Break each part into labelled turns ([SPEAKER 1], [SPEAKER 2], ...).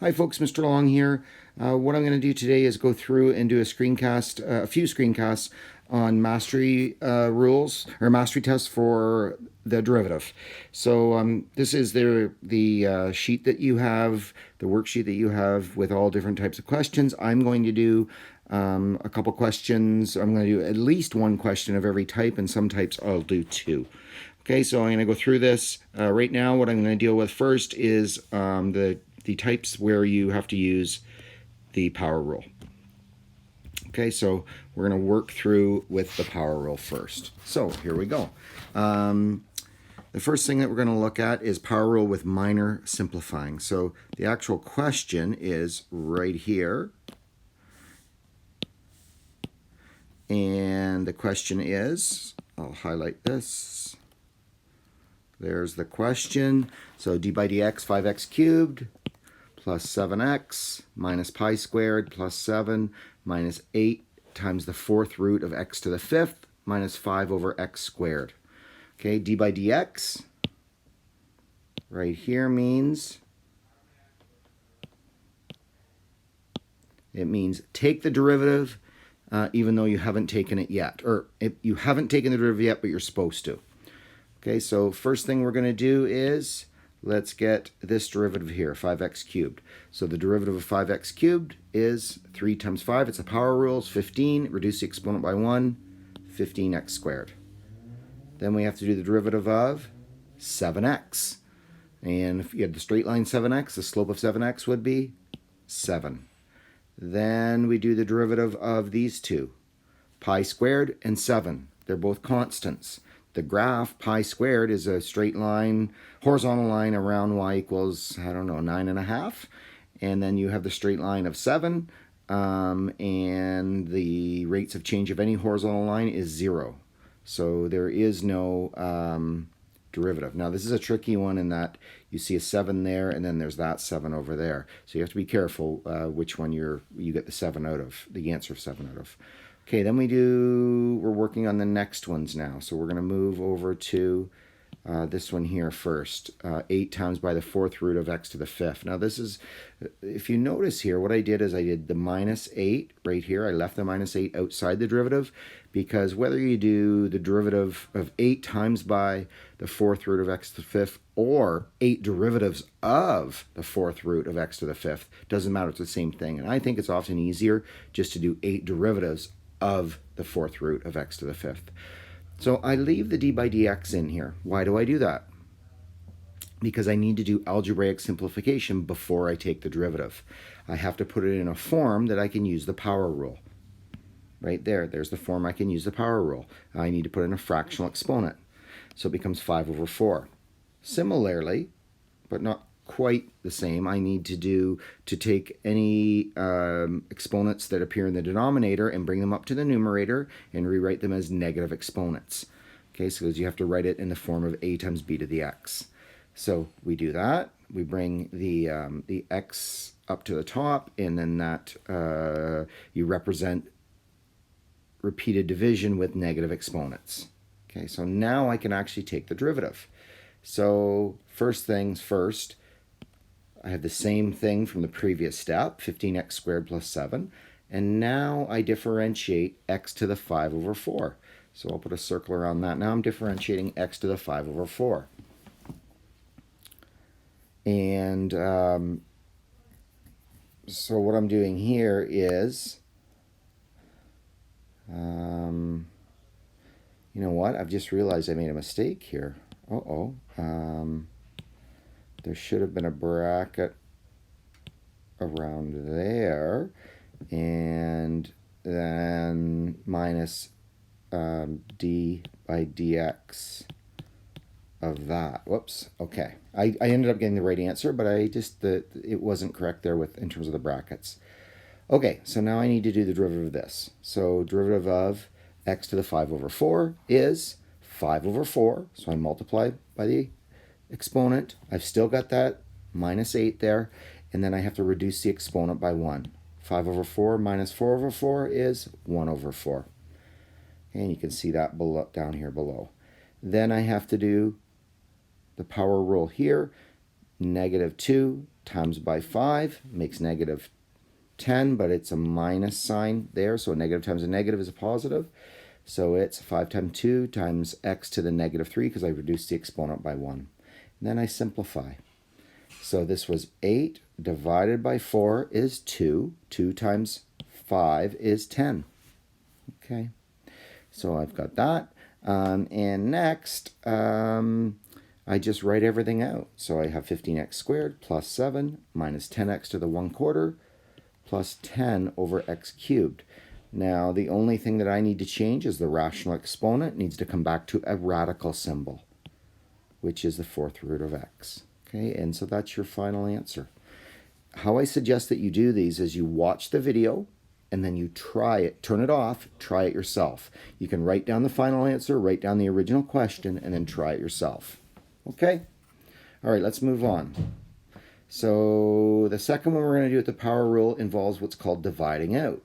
[SPEAKER 1] Hi folks, Mr. Long here. What I'm going to do today is go through and do a screencast, a few screencasts on mastery rules or mastery tests for the derivative. So this is the sheet that you have, the worksheet that you have with all different types of questions. I'm going to do a couple questions. I'm going to do at least one question of every type, and some types I'll do two. Okay, so I'm going to go through this. Right now, what I'm going to deal with first is the types where you have to use the power rule. Okay, so we're going to work through with the power rule first. So here we go. The first thing that we're going to look at is power rule with minor simplifying. So the actual question is right here. And the question is, I'll highlight this. There's the question. So d by dx, 5x cubed plus 7x minus pi squared plus 7 minus 8 times the fourth root of x to the fifth minus 5 over x squared. Okay, d by dx right here means, it means take the derivative even though you haven't taken it yet. Or you haven't taken the derivative yet, but you're supposed to. Okay, so first thing we're going to do is, let's get this derivative here, 5x cubed. So the derivative of 5x cubed is 3 times 5. It's a power rule, it's 15. Reduce the exponent by 1, 15x squared. Then we have to do the derivative of 7x. And if you had the straight line 7x, the slope of 7x would be 7. Then we do the derivative of these two, pi squared and 7. They're both constants. The graph, pi squared, is a straight line, horizontal line around y equals, 9.5. And then you have the straight line of 7, and the rates of change of any horizontal line is 0. So there is no derivative. Now this is a tricky one in that you see a 7 there, and then there's that 7 over there. So you have to be careful which one you get the 7 out of, the answer of 7 out of. Okay, then we're working on the next ones now. So we're going to move over to this one here first. 8 times by the fourth root of x to the fifth. Now this is, if you notice here, what I did is I did the minus 8 right here. I left the minus 8 outside the derivative, because whether you do the derivative of 8 times by the fourth root of x to the fifth or 8 derivatives of the fourth root of x to the fifth, doesn't matter, it's the same thing. And I think it's often easier just to do 8 derivatives of the fourth root of x to the fifth. So I leave the d by dx in here. Why do I do that? Because I need to do algebraic simplification before I take the derivative. I have to put it in a form that I can use the power rule. Right there, there's the form I can use the power rule. I need to put in a fractional exponent. So it becomes 5 over 4. Similarly, but not quite the same, I need to take any exponents that appear in the denominator and bring them up to the numerator and rewrite them as negative exponents. Okay, so you have to write it in the form of a times b to the x. So we do that. We bring the x up to the top, and then that you represent repeated division with negative exponents. Okay, so now I can actually take the derivative. So first things first, I have the same thing from the previous step, 15x squared plus 7. And now I differentiate x to the 5 over 4. So I'll put a circle around that. Now I'm differentiating x to the 5 over 4. And so what I'm doing here is, you know what? I've just realized I made a mistake here. There should have been a bracket around there, and then minus d by dx of that. Whoops. Okay. I ended up getting the right answer, but it wasn't correct there in terms of the brackets. Okay, so now I need to do the derivative of this. So derivative of x to the 5 over 4 is 5 over 4. So I multiply by the exponent. I've still got that minus 8 there, and then I have to reduce the exponent by 1. 5 over 4 minus 4 over 4 is 1 over 4. And you can see that down here below. Then I have to do the power rule here. negative 2 times by 5 makes negative 10, but it's a minus sign there, so a negative times a negative is a positive. So it's 5 times 2 times x to the negative 3 because I reduced the exponent by 1. And then I simplify. So this was 8 divided by 4 is 2. 2 times 5 is 10. Okay, so I've got that. And next, I just write everything out. So I have 15x squared plus 7 minus 10x to the 1/4 plus 10 over x cubed. Now, the only thing that I need to change is the rational exponent needs to come back to a radical symbol, which is the 4th root of x. Okay, and so that's your final answer. How I suggest that you do these is you watch the video and then you try it, turn it off, try it yourself. You can write down the final answer, write down the original question, and then try it yourself. Okay? All right, let's move on. So the second one we're going to do with the power rule involves what's called dividing out.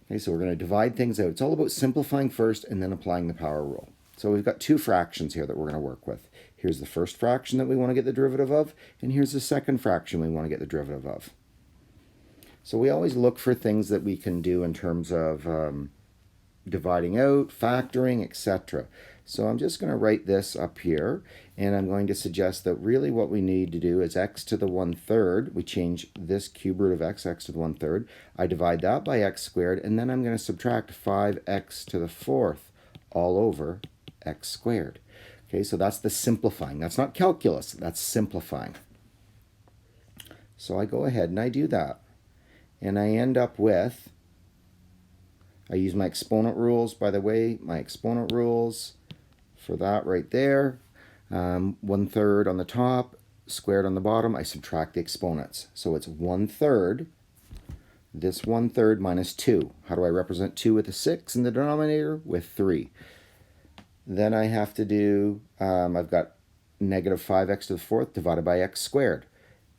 [SPEAKER 1] Okay, so we're going to divide things out. It's all about simplifying first and then applying the power rule. So we've got two fractions here that we're going to work with. Here's the first fraction that we want to get the derivative of, and here's the second fraction we want to get the derivative of. So we always look for things that we can do in terms of dividing out, factoring, etc. So I'm just going to write this up here, and I'm going to suggest that really what we need to do is x to the 1/3. We change this cube root of x to the 1/3. I divide that by x squared, and then I'm going to subtract 5x to the 4th all over x squared. Okay, so that's the simplifying. That's not calculus, that's simplifying. So I go ahead and I do that. And I end up with, I use my exponent rules, by the way, my exponent rules for that right there. 1/3 on the top, squared on the bottom, I subtract the exponents. So it's 1/3, this 1/3 minus 2. How do I represent 2 with a 6 in the denominator? With 3. Then I have to do, I've got negative 5x to the 4th divided by x squared.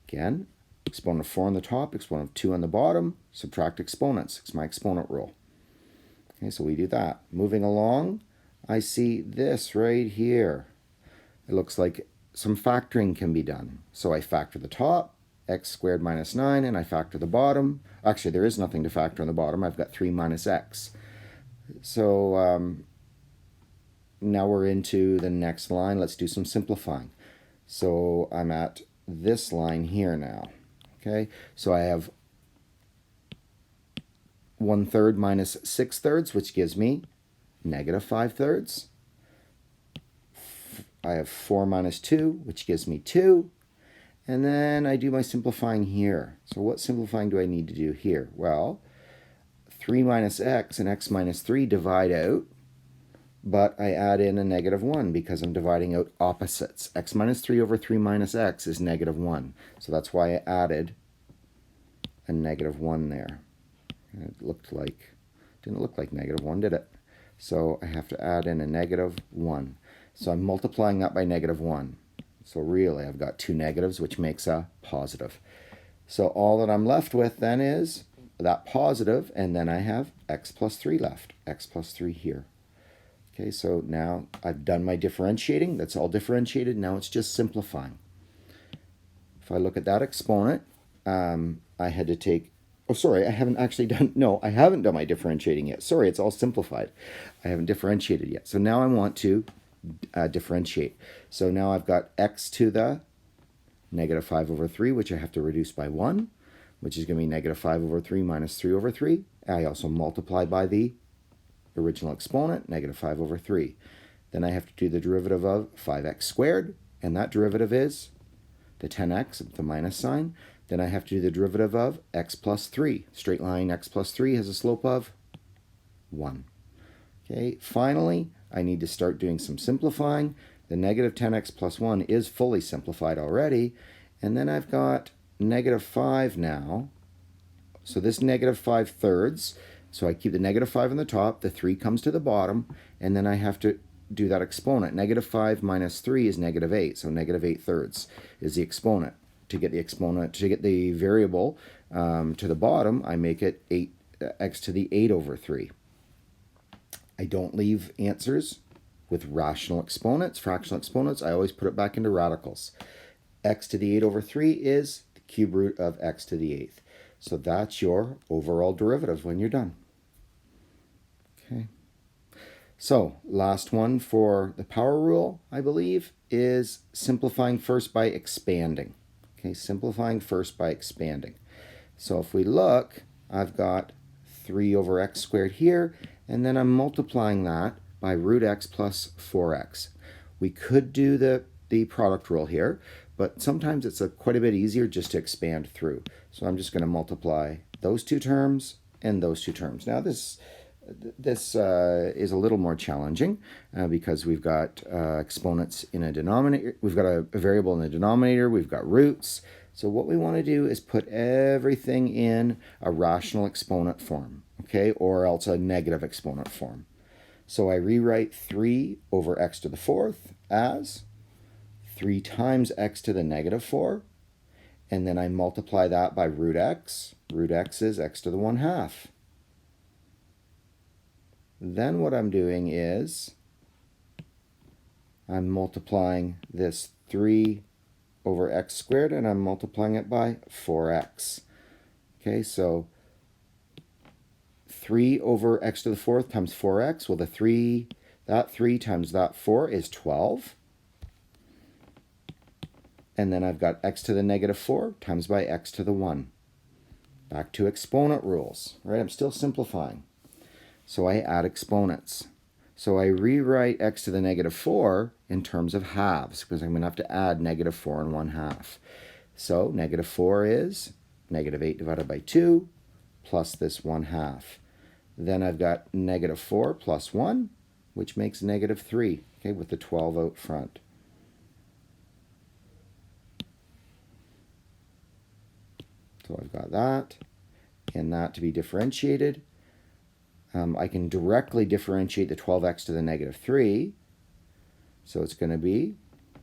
[SPEAKER 1] Again, exponent of 4 on the top, exponent of 2 on the bottom, subtract exponents. It's my exponent rule. Okay, so we do that. Moving along, I see this right here. It looks like some factoring can be done. So I factor the top, x squared minus 9, and I factor the bottom. Actually, there is nothing to factor on the bottom. I've got 3 minus x. So now we're into the next line. Let's do some simplifying. So I'm at this line here now. Okay, so I have 1/3 minus 6/3, which gives me negative 5/3. I have 4 minus 2, which gives me 2. And then I do my simplifying here. So what simplifying do I need to do here? Well, 3 minus x and x minus 3 divide out, but I add in a negative 1 because I'm dividing out opposites. X minus 3 over 3 minus x is negative 1. So that's why I added a negative 1 there. And it didn't look like negative 1, did it? So I have to add in a negative 1. So I'm multiplying that by negative 1. So really I've got two negatives, which makes a positive. So all that I'm left with then is that positive, and then I have x plus 3 left. X plus 3 here. Okay, so now I've done my differentiating. That's all differentiated. Now it's just simplifying. If I look at that exponent, I had to take, oh sorry, I haven't actually done, no, I haven't done my differentiating yet. Sorry, it's all simplified. I haven't differentiated yet. So now I want to differentiate. So now I've got x to the negative 5 over 3, which I have to reduce by 1, which is going to be negative 5 over 3 minus 3 over 3. I also multiply by the original exponent, negative 5 over 3. Then I have to do the derivative of 5x squared, and that derivative is the 10x with the minus sign. Then I have to do the derivative of x plus 3. Straight line x plus 3 has a slope of 1. Okay, finally, I need to start doing some simplifying. The negative 10x plus 1 is fully simplified already. And then I've got negative 5 now. So this negative 5/3. So I keep the negative 5 on the top. The 3 comes to the bottom. And then I have to do that exponent. Negative 5 minus 3 is negative 8. So negative 8/3 is the exponent. To get the exponent, to get the variable to the bottom, I make it x to the 8 over 3. I don't leave answers with rational exponents, fractional exponents. I always put it back into radicals. x to the 8 over 3 is the cube root of x to the 8th. So that's your overall derivative when you're done. Okay. So last one for the power rule, I believe, is simplifying first by expanding. Okay, simplifying first by expanding. So if we look, I've got 3 over x squared here, and then I'm multiplying that by root x plus 4x. We could do the product rule here, but sometimes it's quite a bit easier just to expand through. So I'm just going to multiply those two terms and those two terms. Now this is a little more challenging because we've got exponents in a denominator. We've got a variable in the denominator. We've got roots. So what we want to do is put everything in a rational exponent form, okay, or else a negative exponent form. So I rewrite 3 over x to the 4th as 3 times x to the negative 4, and then I multiply that by root x. Root x is x to the 1/2. Then what I'm doing is I'm multiplying this 3 over x squared, and I'm multiplying it by 4x. Okay, so 3 over x to the 4th times 4x. Well, that 3 times that 4 is 12. And then I've got x to the negative 4 times by x to the 1. Back to exponent rules, right? I'm still simplifying. So I add exponents. So I rewrite x to the negative 4 in terms of halves, because I'm going to have to add negative 4 and 1/2. So negative 4 is negative 8 divided by 2 plus this 1/2. Then I've got negative 4 plus 1, which makes negative 3, okay, with the 12 out front. So I've got that and that to be differentiated. I can directly differentiate the 12x to the negative 3. So it's going to be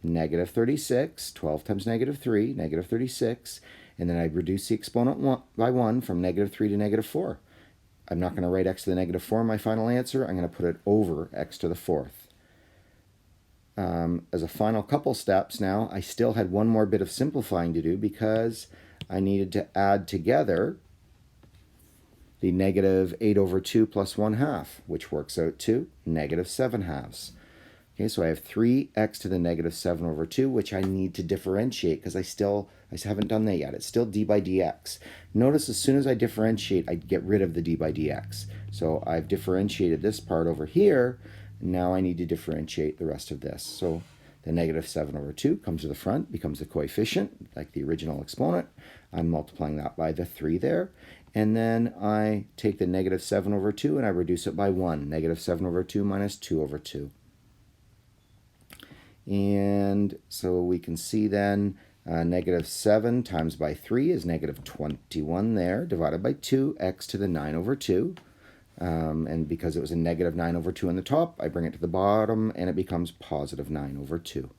[SPEAKER 1] negative 36. 12 times negative 3, negative 36. And then I reduce the exponent by 1 from negative 3 to negative 4. I'm not going to write x to the negative 4 in my final answer. I'm going to put it over x to the 4th. As a final couple steps now, I still had one more bit of simplifying to do because I needed to add together the negative 8 over 2 plus 1/2, which works out to negative 7/2. Okay, so I have 3x to the negative 7 over 2, which I need to differentiate because I haven't done that yet. It's still d by dx. Notice as soon as I differentiate, I get rid of the d by dx. So I've differentiated this part over here. Now I need to differentiate the rest of this. So the negative 7 over 2 comes to the front, becomes the coefficient, like the original exponent. I'm multiplying that by the 3 there. And then I take the negative 7 over 2 and I reduce it by 1. Negative 7 over 2 minus 2 over 2. And so we can see then negative 7 times by 3 is negative 21 there, divided by 2, x to the 9 over 2. And because it was a negative 9 over 2 on the top, I bring it to the bottom, and it becomes positive 9 over 2.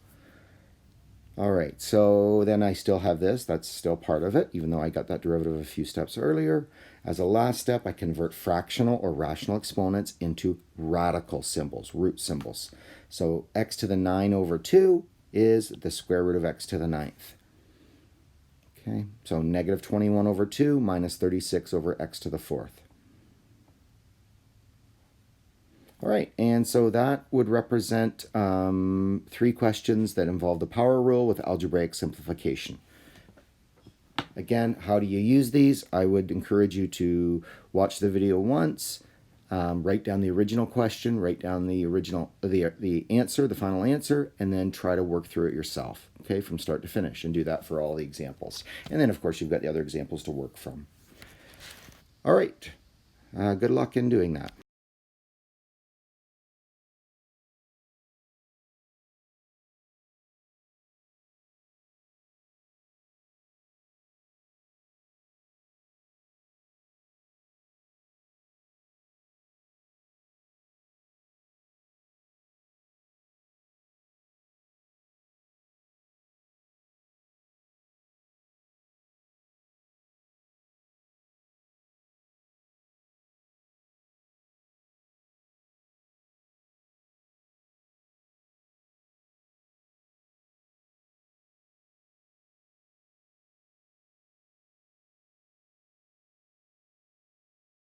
[SPEAKER 1] All right, so then I still have this. That's still part of it, even though I got that derivative a few steps earlier. As a last step, I convert fractional or rational exponents into radical symbols, root symbols. So x to the 9 over 2 is the square root of x to the 9th. Okay, so negative 21 over 2 minus 36 over x to the 4th. All right, and so that would represent 3 questions that involve the power rule with algebraic simplification. Again, how do you use these? I would encourage you to watch the video once, write down the original question, write down the answer, the final answer, and then try to work through it yourself, okay, from start to finish, and do that for all the examples. And then, of course, you've got the other examples to work from. All right, good luck in doing that.